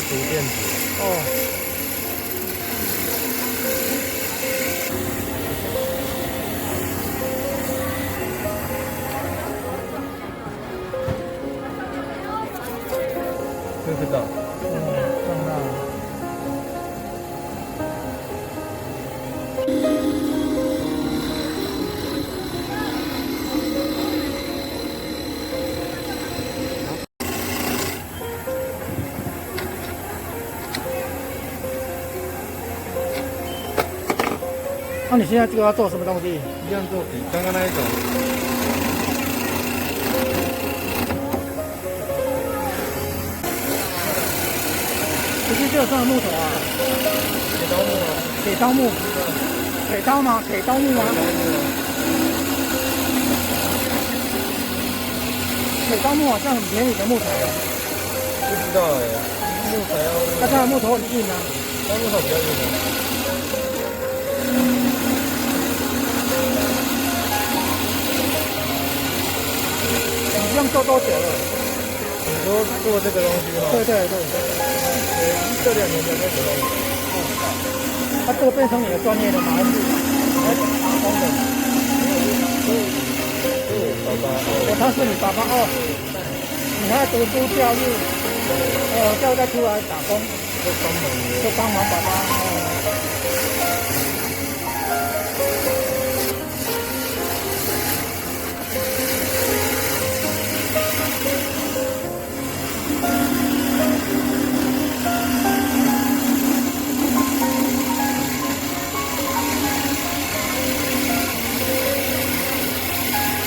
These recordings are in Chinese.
竹电子。哦。不知道。看到。那你现在这个要做什么东西？一样做比刚刚那一种。直接就上木头啊？铁刀木吗？铁刀木？铁刀吗？铁刀木吗？铁刀木好像很便宜的木材。不知道哎，木材要。那它的木头很硬啊。它木头比较硬啊。你这样做多久了？你说做这个东西吗？对对对。这2年才开始弄。他这个变成你的专业的吗？还是打工的？爸爸。哦，他是你爸爸哦。你还读书教育，叫他出来打工，就帮忙爸爸。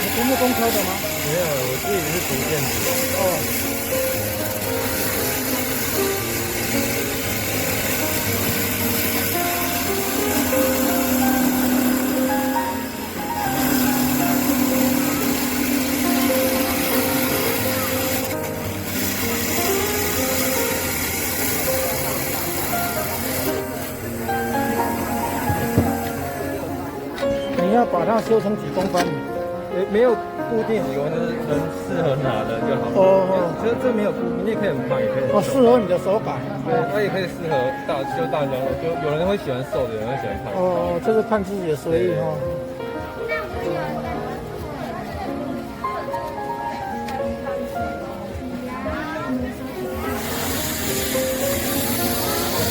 你是工科的吗？没有，我自己是读电子。哦。你要把它修成几公分？没有固定几公分，就是能适合拿的就好。哦。这没有固定，你也可以很胖，也可以很瘦。适合你的手感。它也可以适合大家，就有人会喜欢瘦的，有人会喜欢胖的。哦，这是看自己的随意哈。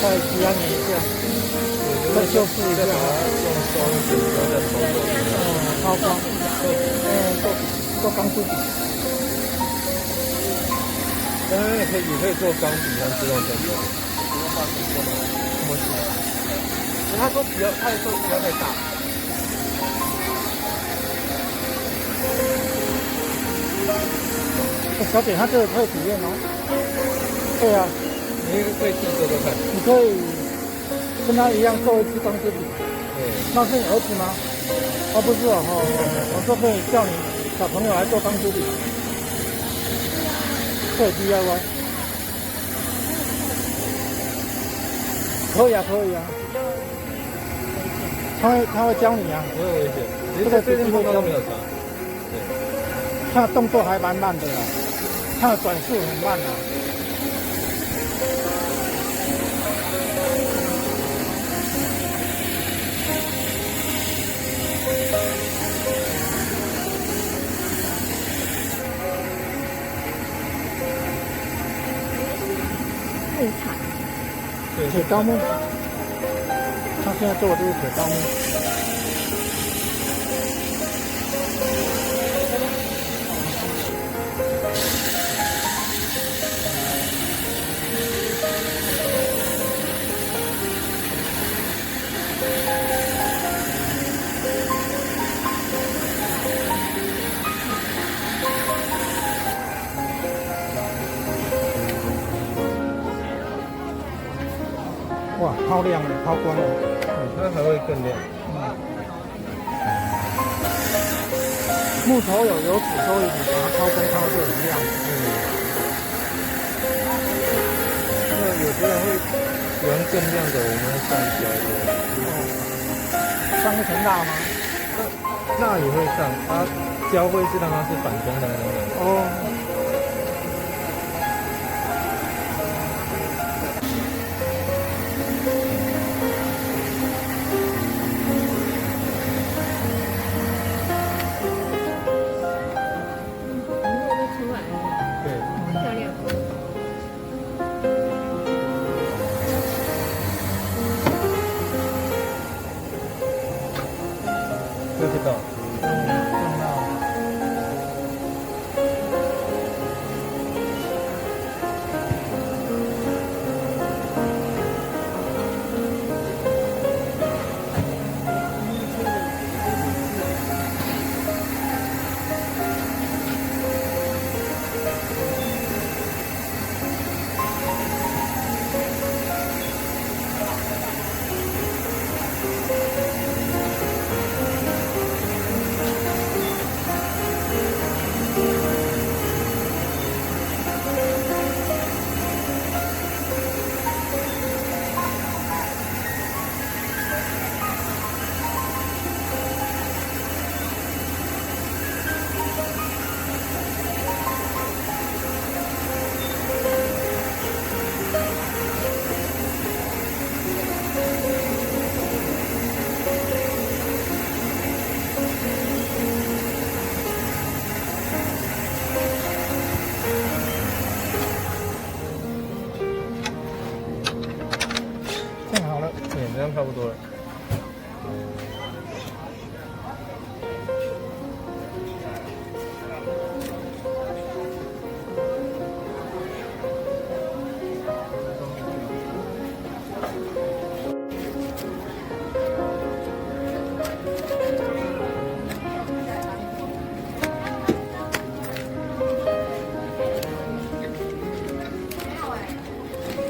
再提按你一下，再修饰一下。用手指头再操作。抛光。做钢珠笔。当然也可以做钢笔和自动针的。什么事？他说不要太瘦，不要太大。小姐，她这个可以体验哦。对啊。你可以自己做做看。你可以跟他一样做一支钢珠笔。对。那是你儿子吗？哦，不是哦，我说可以叫你小朋友来做钢珠笔，可以 DIY。可以啊，可以啊。他会教你啊。没有危险。这个最近碰到都没有查。对。他的动作还蛮慢的啦，他的转速很慢啊。铁刀木，他现在做的就是铁刀木。哇，抛亮了，抛光了。它还会更亮。木头有油脂，所以你把它抛光，它就很亮。那有些人会喜欢更亮的，我们会上胶的。上一层蜡吗？蜡也会上，它胶会是让它是反光的那种感觉。哦。这个到。这样好了。对，这样差不多了。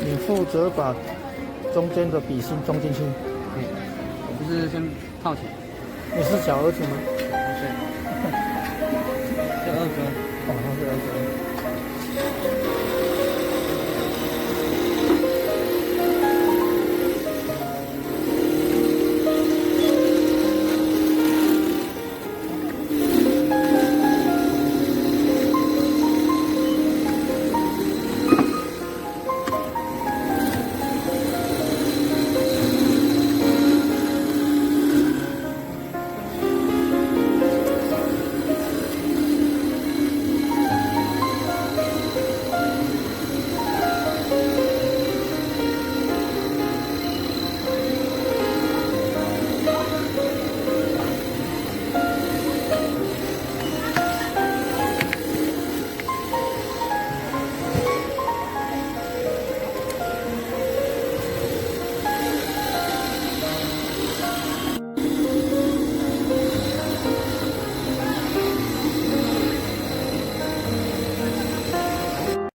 你负责把中间的笔芯装进去。我不是先泡起来。你是小儿子吗？不是，这二哥。哦，他是儿子。